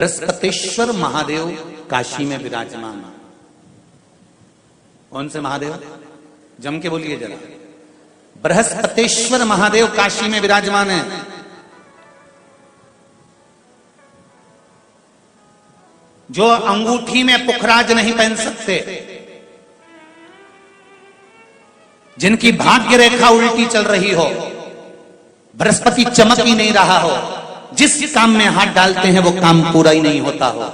बृहस्पतेश्वर महादेव काशी में विराजमान। कौन से महादेव? जम के बोलिए जरा। बृहस्पतेश्वर महादेव काशी में विराजमान है। जो अंगूठी में पुखराज नहीं पहन सकते, जिनकी भाग्य रेखा उल्टी चल रही हो, बृहस्पति चमक ही नहीं रहा हो, जिस काम में हाथ डालते हैं वो काम पूरा ही नहीं होता हो,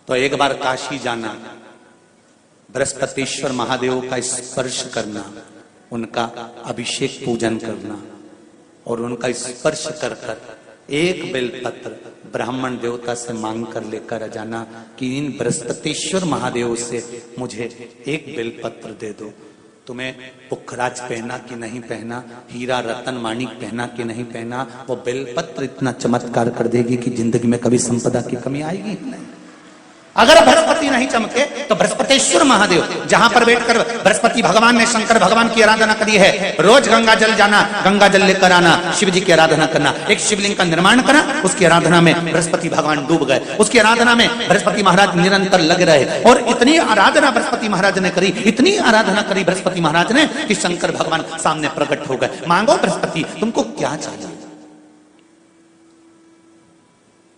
तो एक बार काशी जाना, बृहस्पतेश्वर महादेव का स्पर्श करना, उनका अभिषेक पूजन करना और उनका स्पर्श कर कर एक बेलपत्र ब्राह्मण देवता से मांग कर लेकर जाना कि इन बृहस्पतेश्वर महादेव से मुझे एक बेलपत्र दे दो। तुम्हें पुखराज पहना कि नहीं पहना, हीरा रतन माणिक पहना कि नहीं पहना, वो बेलपत्र इतना चमत्कार कर देगी कि जिंदगी में कभी संपदा की कमी आएगी नहीं। अगर बृहस्पति नहीं चमके तो बृहस्पतेश्वर महादेव, जहां पर बैठकर बृहस्पति भगवान ने शंकर भगवान की आराधना करी है, रोज गंगा जल जाना, गंगा जल लेकर आना, शिव जी की आराधना करना, एक शिवलिंग का निर्माण करा, उसकी आराधना में बृहस्पति भगवान डूब गए, उसकी आराधना में बृहस्पति महाराज निरंतर लगे रहे और इतनी आराधना बृहस्पति महाराज ने करी, इतनी आराधना करी बृहस्पति महाराज ने कि शंकर भगवान सामने प्रकट हो गए। मांगो बृहस्पति, तुमको क्या चाहिए?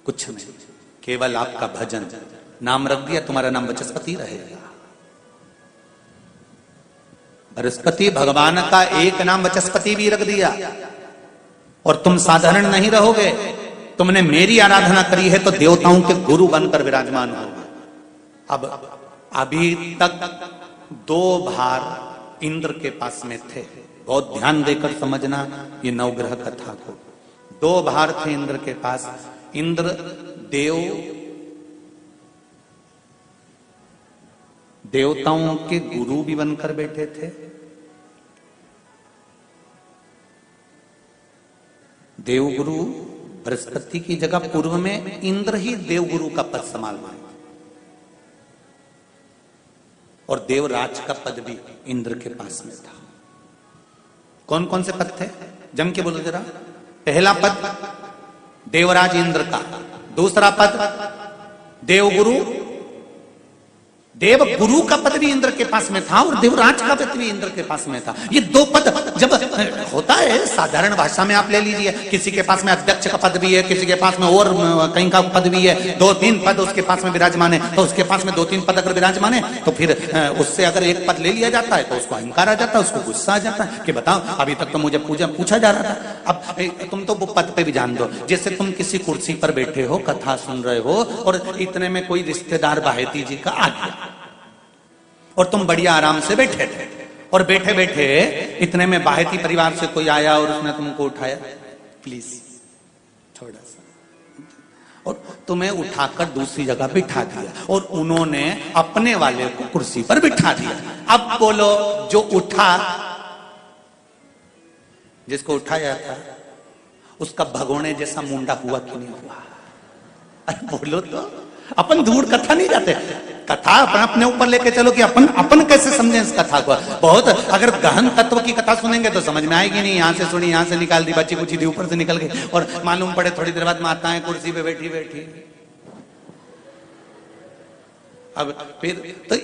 कुछ नहीं, केवल आपका भजन। नाम रख दिया, तुम्हारा नाम बृहस्पति रहेगा। बृहस्पति भगवान का एक नाम बृहस्पति भी रख दिया और तुम साधारण नहीं रहोगे। तुमने मेरी आराधना करी है तो देवताओं के गुरु बनकर विराजमान होगे। अब अभी तक 2 भार इंद्र के पास में थे। बहुत ध्यान देकर समझना ये नवग्रह कथा को। 2 भार थे इंद्र के पास। इंद्र देवताओं के गुरु भी बनकर बैठे थे, देवगुरु बृहस्पति की जगह पूर्व में इंद्र ही देवगुरु का पद संभाल रहे और देवराज का पद भी इंद्र के पास में था। कौन कौन से पद थे? जम के बोलो जरा। पहला पद देवराज इंद्र का, दूसरा पद देवगुरु, देव गुरु का पद भी इंद्र के पास में था और देवराज का पद भी इंद्र के पास में था। ये 2 पद जब होता है साधारण भाषा में, आप ले लीजिए, किसी के पास में अध्यक्ष का पद भी है, किसी के पास में और कहीं का पद भी है, 2-3 पद उसके पास में विराजमान है, तो उसके पास में 2-3 पद अगर विराजमान है तो फिर उससे अगर एक पद ले लिया जाता है तो उसको अहंकार आ जाता है, उसको गुस्सा आ जाता है कि बताओ अभी तक तो मुझे पूछा जा रहा था, अब तुम तो वो पद पे भी जान दो। जैसे तुम किसी कुर्सी पर बैठे हो, कथा सुन रहे हो और इतने में कोई रिश्तेदार बाहेती जी का आ गया और तुम बढ़िया आराम से बैठे थे और बैठे बैठे इतने में बाहेती परिवार से कोई आया और उसने तुमको उठाया, प्लीज थोड़ा सा, और तुम्हें उठाकर दूसरी जगह बिठा दिया और उन्होंने अपने वाले को कुर्सी पर बिठा दिया। अब बोलो, जो उठा, जिसको उठाया था उसका भगोने जैसा मुंडा हुआ कि नहीं हुआ? अरे बोलो तो। अपन दूर कथा नहीं जाते, कथा अपने ऊपर लेके चलो कि अपन कैसे समझे इस कथा को। बहुत अगर गहन तत्व की कथा सुनेंगे तो समझ में आएगी नहीं। यहां से सुनी, यहां से निकाल दी, बच्ची पूछी थी, ऊपर से निकल गई और मालूम पड़े थोड़ी देर बाद माताएं कुर्सी पे बैठी बैठी। अब फिर तो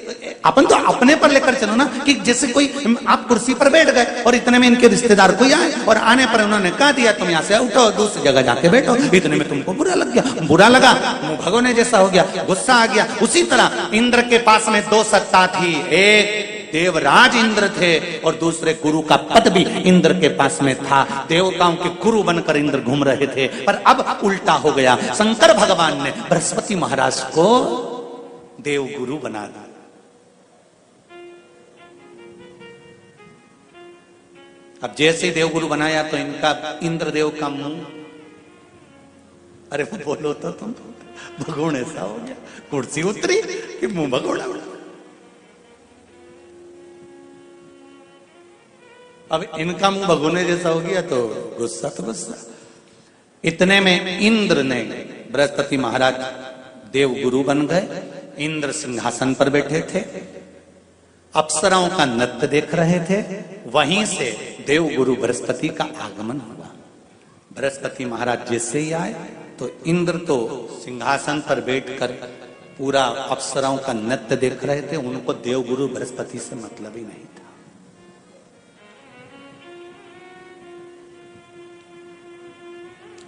अपन तो अपने पर लेकर चलो ना कि जैसे कोई, आप कुर्सी पर बैठ गए और इतने में इनके रिश्तेदार कोई आए और आने पर उन्होंने कह दिया तुम यहाँ से उठो, दूसरी जगह जाके बैठो। इतने में तुमको बुरा लग गया, बुरा लगा, मुंह भगोने जैसा हो गया, गुस्सा आ गया। उसी तरह इंद्र के पास में 2 सत्ता थी, एक देवराज इंद्र थे और दूसरे गुरु का पद भी इंद्र के पास में था। देवताओं के गुरु बनकर इंद्र घूम रहे थे, पर अब उल्टा हो गया। शंकर भगवान ने बृहस्पति महाराज को देव गुरु बना दिया। अब जैसे देव गुरु बनाया तो इनका इंद्रदेव का मुंह, अरे वो बोलो तो तुम, भगोने सा हो गया, कुर्सी उतरी कि मुंह भगोड़ा। अब इनका मुंह भगोने जैसा हो गया तो गुस्सा तो गुस्सा। इतने में इंद्र ने, बृहस्पति महाराज देव गुरु बन गए। इंद्र सिंहासन पर बैठे थे, अप्सराओं का नृत्य देख रहे थे। वहीं से देव गुरु बृहस्पति का आगमन हुआ। बृहस्पति महाराज जैसे ही आए तो इंद्र तो सिंहासन पर बैठकर पूरा अप्सराओं का नृत्य देख रहे थे, उनको देवगुरु बृहस्पति से मतलब ही नहीं था।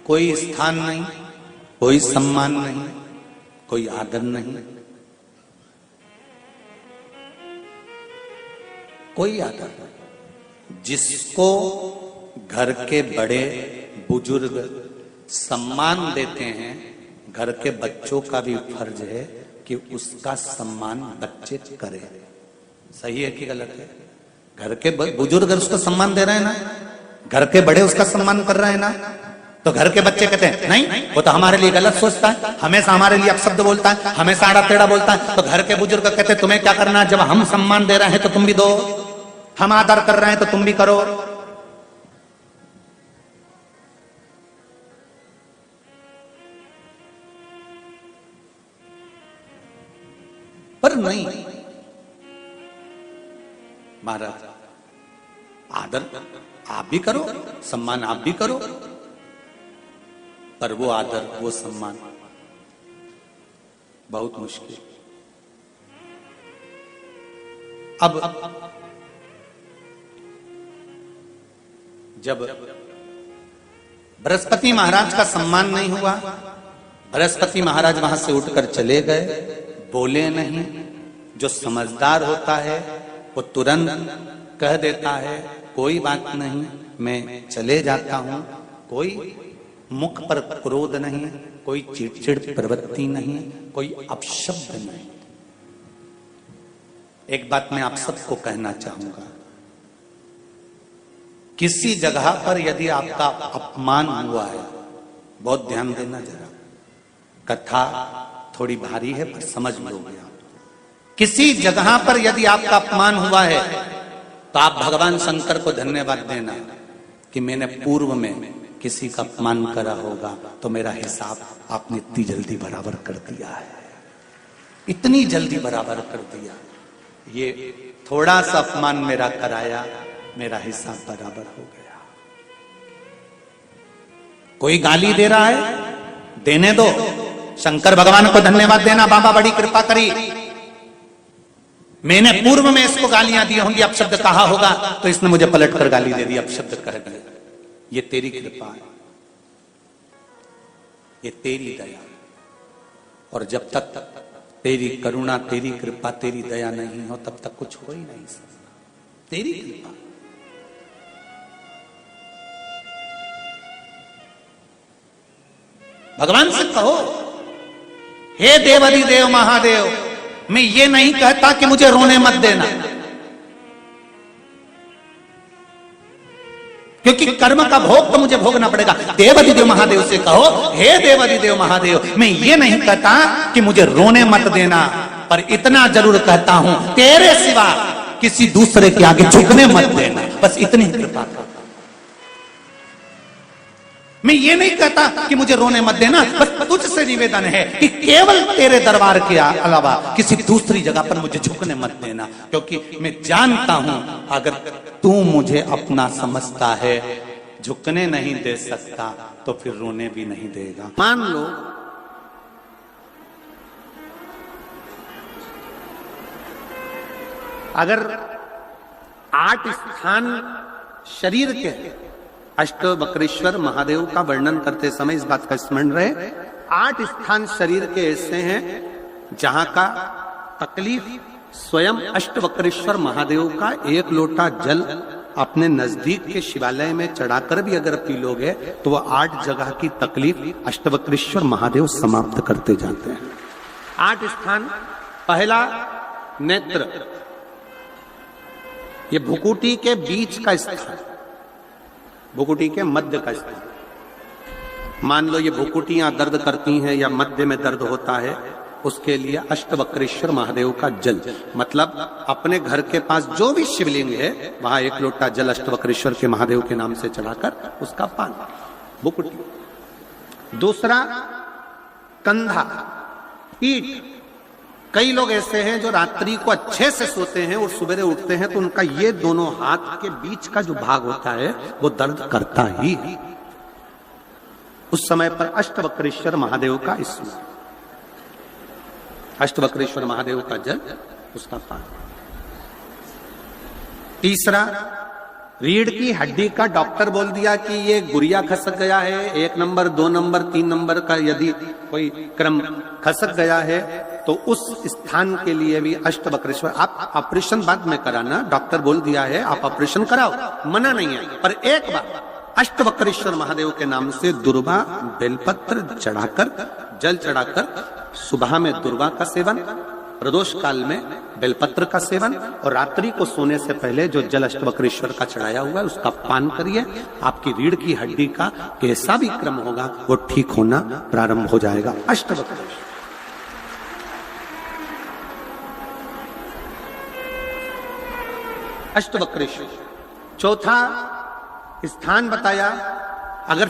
कोई स्थान नहीं, कोई सम्मान नहीं, कोई आदर नहीं, कोई आदर नहीं। जिसको घर के बड़े बुजुर्ग सम्मान देते हैं, घर के बच्चों का भी फर्ज है कि उसका सम्मान बच्चे करें। सही है कि गलत है? घर के बुजुर्ग उसको सम्मान दे रहे हैं ना, घर के बड़े उसका सम्मान कर रहे हैं ना, तो घर के बच्चे कहते हैं नहीं, वो तो हमारे लिए गलत सोचता है, हमेशा हमारे लिए अपशब्द बोलता है, हमेशा आड़ा टेढ़ा बोलता है। तो घर के बुजुर्ग कहते हैं तुम्हें क्या करना, जब हम सम्मान दे रहे हैं तो तुम भी दो, हम आदर कर रहे हैं तो तुम भी करो। पर नहीं महाराज, आदर आप भी करो, सम्मान आप भी करो, पर वो आदर वो सम्मान बहुत मुश्किल। अब जब बृहस्पति महाराज का सम्मान नहीं हुआ, बृहस्पति महाराज वहां से उठकर चले गए, बोले नहीं। जो समझदार होता है वो तुरंत कह देता है कोई बात नहीं, मैं चले जाता हूं। कोई मुख पर क्रोध नहीं, कोई चिड़चिड़ प्रवृत्ति नहीं, कोई अपशब्द नहीं। एक बात मैं आप सबको कहना चाहूंगा, किसी जगह पर यदि आपका अपमान हुआ है, बहुत ध्यान देना जरा, कथा थोड़ी भारी है पर समझ लोगे आप। किसी जगह पर यदि आपका अपमान हुआ है तो आप भगवान शंकर को धन्यवाद देना कि मैंने पूर्व में किसी का अपमान करा होगा तो मेरा हिसाब आपने इतनी जल्दी बराबर कर दिया है, इतनी जल्दी बराबर कर दिया। ये थोड़ा सा अपमान मेरा कराया, मेरा हिसाब बराबर हो गया। कोई गाली दे रहा है, देने दो, शंकर भगवान को धन्यवाद देना, बाबा बड़ी कृपा करी, मैंने पूर्व में इसको गालियां दी होंगी, अपशब्द कहा होगा तो इसने मुझे पलट कर गाली दे दी, अपशब्द कह दिया। ये तेरी कृपा है, ये तेरी दया। और जब तक तेरी करुणा, तेरी कृपा, तेरी दया नहीं हो तब तक कुछ हो ही नहीं सकता। तेरी कृपा, भगवान से कहो हे देवाधिदेव महादेव, मैं ये नहीं कहता कि मुझे रोने मत देना, क्योंकि कर्म का भोग तो मुझे भोगना पड़ेगा। देवाधिदेव महादेव से कहो हे देवाधिदेव महादेव, मैं ये नहीं कहता कि मुझे रोने मत देना, पर इतना जरूर कहता हूं तेरे सिवा किसी दूसरे के आगे झुकने मत देना, बस इतनी कृपा कर। मैं ये नहीं कहता कि मुझे रोने मत देना, बस तुझसे निवेदन है कि केवल तेरे दरबार के अलावा किसी दूसरी जगह पर मुझे झुकने मत देना, क्योंकि मैं जानता हूं अगर तू मुझे अपना समझता है, झुकने नहीं दे सकता तो फिर रोने भी नहीं देगा। मान लो अगर 8 स्थान शरीर के अष्टवक्रेश्वर महादेव का वर्णन करते समय इस बात का स्मरण रहे, 8 स्थान शरीर के ऐसे हैं जहां का तकलीफ स्वयं अष्टवक्रेश्वर महादेव का 1 लोटा जल अपने नजदीक के शिवालय में चढ़ाकर भी अगर पी लोगे तो वह 8 जगह की तकलीफ अष्टवक्रेश्वर महादेव समाप्त करते जाते हैं। 8 स्थान, पहला नेत्र, ये भुकुटी के बीच का स्थान, भुकुटी के मध्य का स्थान। मान लो ये भुकुटियां दर्द करती हैं या मध्य में दर्द होता है, उसके लिए अष्टवक्रेश्वर महादेव का जल, मतलब अपने घर के पास जो भी शिवलिंग है वहां 1 लोटा जल अष्टवक्रेश्वर के महादेव के नाम से चढ़ाकर उसका पान, भुकुटी। दूसरा कंधा, पीठ। कई लोग ऐसे हैं जो रात्रि को अच्छे से सोते हैं और सुबह उठते हैं तो उनका ये दोनों हाथ के बीच का जो भाग होता है वो दर्द करता ही है। उस समय पर अष्टवक्रेश्वर महादेव का स्मरण, अष्टवक्रेश्वर महादेव का जल उसका पान। तीसरा, रीढ़ की हड्डी का डॉक्टर बोल दिया कि ये गुरिया खसक गया है, 1 नंबर 2 नंबर 3 नंबर का यदि कोई क्रम खसक गया है तो उस स्थान के लिए भी अष्टवक्रेश्वर। आप ऑपरेशन बाद में कराना, डॉक्टर बोल दिया है आप ऑपरेशन कराओ, मना नहीं है, पर एक बार अष्टवक्रेश्वर महादेव के नाम से दुर्वा बेलपत्र चढ़ाकर, जल चढ़ाकर, सुबह में दुर्वा का सेवन, प्रदोष काल में बेलपत्र का सेवन, और रात्रि को सोने से पहले जो जल अष्टवक्रेश्वर का चढ़ाया हुआ है उसका पान करिए। आपकी रीढ़ की हड्डी का कैसा भी क्रम होगा वो ठीक होना प्रारंभ हो जाएगा। अष्टवक्रेश्वर, अष्टवक्रेश्वर। चौथा स्थान बताया, अगर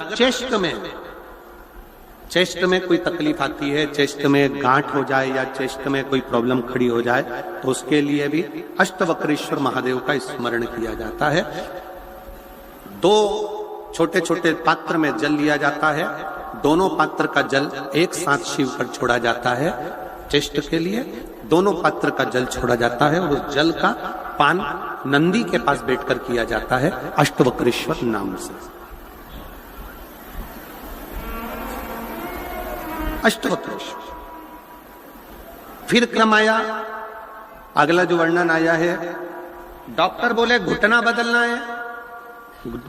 चेस्ट में कोई तकलीफ आती है, चेस्ट में गांठ हो जाए या चेस्ट में कोई प्रॉब्लम खड़ी हो जाए तो उसके लिए भी अष्टवक्रेश्वर महादेव का स्मरण किया जाता है। 2 छोटे छोटे पात्र में जल लिया जाता है, दोनों पात्र का जल एक साथ शिव पर छोड़ा जाता है। चेस्ट के लिए दोनों पात्र का जल छोड़ा जाता है और उस जल का पान नंदी के पास बैठकर किया जाता है अष्टवक्रेश्वर नाम से। अष्टवक्रेश्वर। फिर क्रम आया, अगला जो वर्णन आया है, डॉक्टर बोले घुटना बदलना है,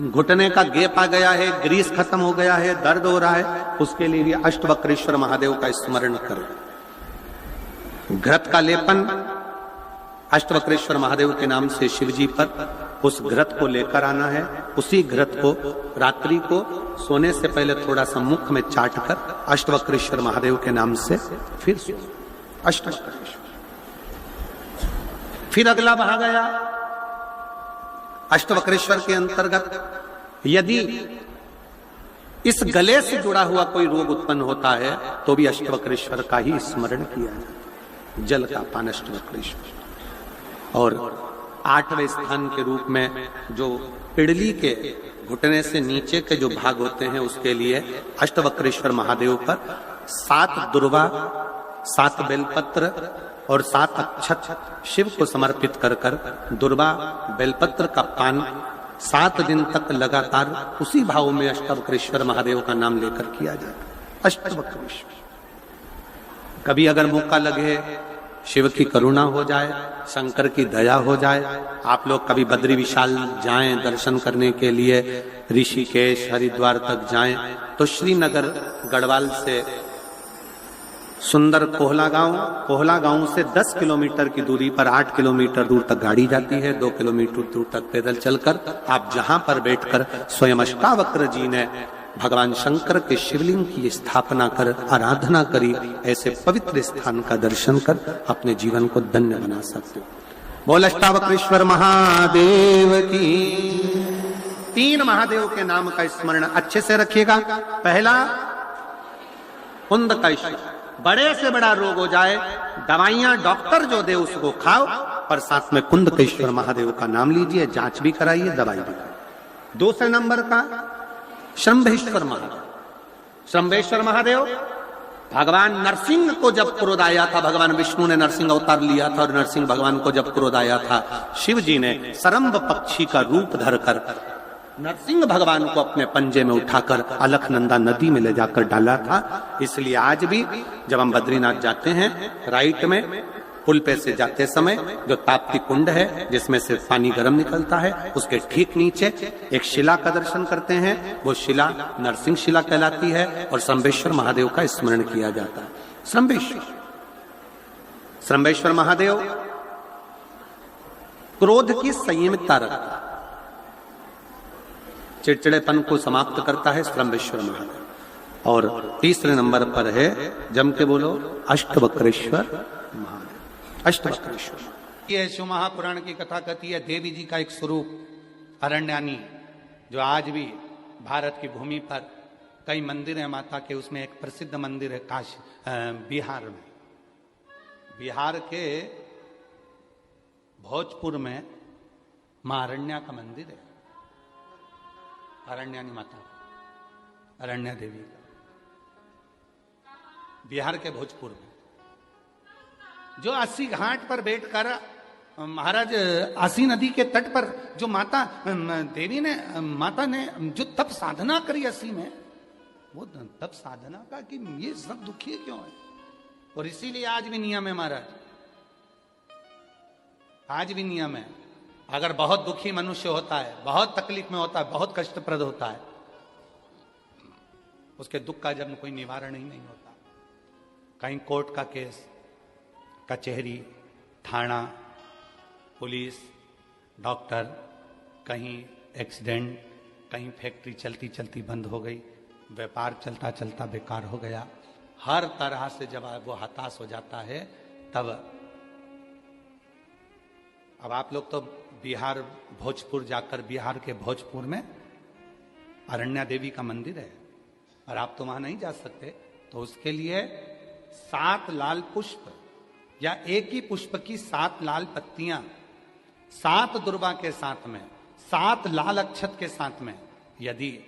घुटने का गैप आ गया है, ग्रीस खत्म हो गया है, दर्द हो रहा है, उसके लिए भी अष्टवक्रेश्वर महादेव का स्मरण करें। घृत का लेपन अष्टवक्रेश्वर महादेव के नाम से शिवजी पर उस घृत को लेकर आना है। उसी घृत को रात्रि को सोने से पहले थोड़ा सा मुख में चाट कर अष्टवक्रेश्वर महादेव के नाम से फिर अष्टवक्रेश्वर। फिर अगला भाग गया अष्टवक्रेश्वर के अंतर्गत यदि इस गले से जुड़ा हुआ कोई रोग उत्पन्न होता है तो भी अष्टवक्रेश्वर का ही स्मरण किया जाए। जल का पान अष्टवक्रेश्वर। और 8वें स्थान के रूप में जो पिड़ली के घुटने से नीचे के जो भाग होते हैं उसके लिए अष्टवक्रेश्वर महादेव पर 7 दुर्वा, 7 बेलपत्र और 7 अक्षत शिव को समर्पित कर कर दुर्वा बेलपत्र का पान 7 दिन तक लगातार उसी भाव में अष्टवक्रेश्वर महादेव का नाम लेकर किया जाए। अष्टवक्रेश्वर। कभी अगर मौका लगे, शिव की करुणा हो जाए, शंकर की दया हो जाए, आप लोग कभी बद्री विशाल जाएं दर्शन करने के लिए, ऋषिकेश हरिद्वार तक जाएं तो श्रीनगर गढ़वाल से सुंदर कोहला गांव से 10 किलोमीटर की दूरी पर 8 किलोमीटर दूर तक गाड़ी जाती है, 2 किलोमीटर दूर तक पैदल चलकर आप जहां पर बैठकर स्वयं अष्टावक्र जी ने भगवान शंकर के शिवलिंग की स्थापना कर आराधना करी, ऐसे पवित्र स्थान का दर्शन कर अपने जीवन को धन्य बना सकते हो। बोल अष्टावक्रेश्वर महादेव की। 3 महादेव के नाम का स्मरण अच्छे से रखिएगा। पहला कुंदकेश्वर, बड़े से बड़ा रोग हो जाए, दवाइयां डॉक्टर जो दे उसको खाओ, पर साथ में कुंदकेश्वर महादेव का नाम लीजिए, जांच भी कराइए, दवाई भी कराइए। दूसरे नंबर का शंभेश्वर महादेव। शंभेश्वर महादेव भगवान नरसिंह को जब क्रोध आया था, भगवान विष्णु ने नरसिंह अवतार लिया था और नरसिंह भगवान को जब क्रोध आया था, शिव जी ने सरम्ब पक्षी का रूप धरकर नरसिंह भगवान को अपने पंजे में उठाकर अलकनंदा नदी में ले जाकर डाला था। इसलिए आज भी जब हम बद्रीनाथ जाते हैं, राइट में पुल पे से जाते समय जो ताप्ती कुंड है जिसमें से पानी गर्म निकलता है, उसके ठीक नीचे एक शिला का दर्शन करते हैं। वो शिला नरसिंह शिला कहलाती है और शंभेश्वर महादेव का स्मरण किया जाता है। शंभेश्वर महादेव क्रोध की संयमितता रखता है, चिड़चिड़ेपन को समाप्त करता है शंभेश्वर महादेव। और तीसरे नंबर पर है, जम के बोलो, अष्टवक्रेश्वर महादेव। अष्टवक्रेश्वर। ये शिव महापुराण की कथा कहती है देवी जी का एक स्वरूप अरण्यानी, जो आज भी भारत की भूमि पर कई मंदिर हैं माता के, उसमें एक प्रसिद्ध मंदिर है बिहार में। बिहार के भोजपुर में मां अरण्या का मंदिर है, अरण्यानी माता, अरण्या देवी का। बिहार के भोजपुर में, जो 80 घाट पर बैठकर महाराज आसी नदी के तट पर जो माता ने जो तप साधना करी 80 में, वो तप साधना का कि ये सब दुखी क्यों है। और इसीलिए आज भी नियम है महाराज, आज भी नियम है, अगर बहुत दुखी मनुष्य होता है, बहुत तकलीफ में होता है, बहुत कष्टप्रद होता है, उसके दुख का जब कोई निवारण ही नहीं होता, कहीं कोर्ट का केस, कचहरी, थाना, पुलिस, डॉक्टर, कहीं एक्सीडेंट, कहीं फैक्ट्री चलती चलती बंद हो गई, व्यापार चलता चलता बेकार हो गया, हर तरह से जब वो हताश हो जाता है, तब अब आप लोग तो बिहार भोजपुर जाकर, बिहार के भोजपुर में अरण्या देवी का मंदिर है, और आप तो वहां नहीं जा सकते, तो उसके लिए 7 लाल पुष्प या एक ही पुष्प की 7 लाल पत्तियां, 7 दुर्वा के साथ में, 7 लाल अक्षत के साथ में, यदि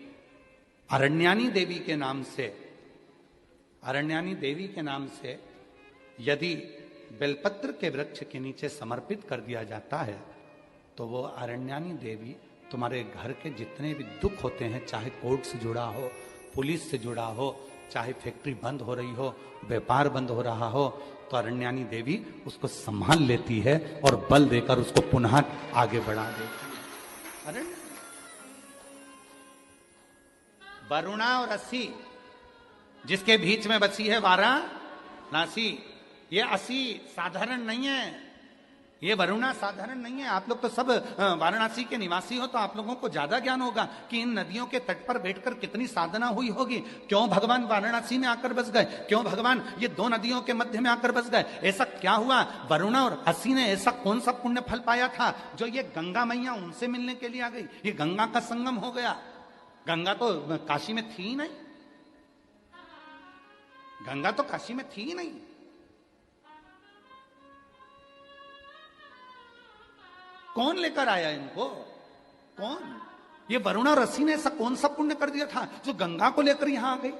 अरण्यानी देवी के नाम से यदि बेलपत्र के वृक्ष के नीचे समर्पित कर दिया जाता है, तो वो अरण्यानी देवी तुम्हारे घर के जितने भी दुख होते हैं, चाहे कोर्ट से जुड़ा हो, पुलिस से जुड़ा हो, चाहे फैक्ट्री बंद हो रही हो, व्यापार बंद हो रहा हो, तो अरण्यानी देवी उसको संभाल लेती है और बल देकर उसको पुनः आगे बढ़ा देती है। अरण्य वरुणा और असी जिसके बीच में बसी है वाराणसी, ये असी साधारण नहीं है, ये वरुणा साधारण नहीं है। आप लोग तो सब वाराणसी के निवासी हो, तो आप लोगों को ज्यादा ज्ञान होगा कि इन नदियों के तट पर बैठकर कितनी साधना हुई होगी, क्यों भगवान वाराणसी में आकर बस गए, क्यों भगवान ये 2 नदियों के मध्य में आकर बस गए, ऐसा क्या हुआ, वरुणा और असी ने ऐसा कौन सा पुण्य फल पाया था जो ये गंगा मैया उनसे मिलने के लिए आ गई, ये गंगा का संगम हो गया। गंगा तो काशी में थी ही नहीं, गंगा तो काशी में थी ही नहीं। कौन लेकर आया इनको, कौन, ये वरुणा ऋषि ने ऐसा कौन सा पुण्य कर दिया था जो गंगा को लेकर यहां आ गई,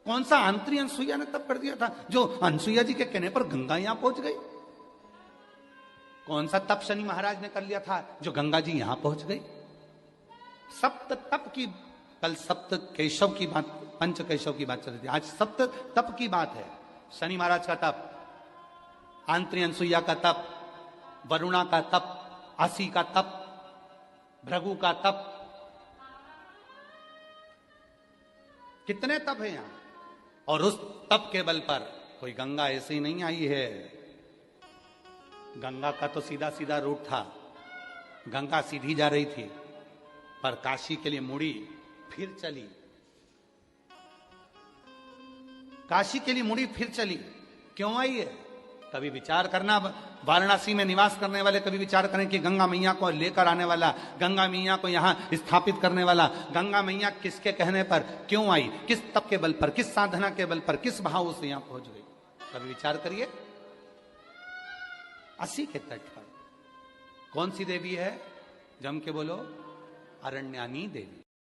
कौन सा आंतरी अनसुईया ने तब कर दिया था जो अनसुईया जी के कहने पर गंगा यहां पहुंच गई, कौन सा तप शनि महाराज ने कर लिया था जो गंगा जी यहां पहुंच गई। सप्त तप की, कल सप्त केशव की बात, पंच केशव की बात चल रही थी, आज सप्त तप की बात है। शनि महाराज का तप, आंतरी अनसुईया का तप, वरुणा का तप, असी का तप, भृगु का तप, कितने तप है यहां। और उस तप के बल पर कोई गंगा ऐसे ही नहीं आई है, गंगा का तो सीधा सीधा रूट था, गंगा सीधी जा रही थी, पर काशी के लिए मुड़ी फिर चली, काशी के लिए मुड़ी फिर चली, क्यों आई है। कभी विचार करना, वाराणसी में निवास करने वाले कभी विचार करें कि गंगा मैया को लेकर आने वाला, गंगा मैया को यहां स्थापित करने वाला, गंगा मैया किसके कहने पर क्यों आई, किस तप के बल पर, किस साधना के बल पर, किस भाव से यहां पहुंच गई, कभी विचार करिए। असी के तट पर कौन सी देवी है, जम के बोलो, अरण्यानी देवी।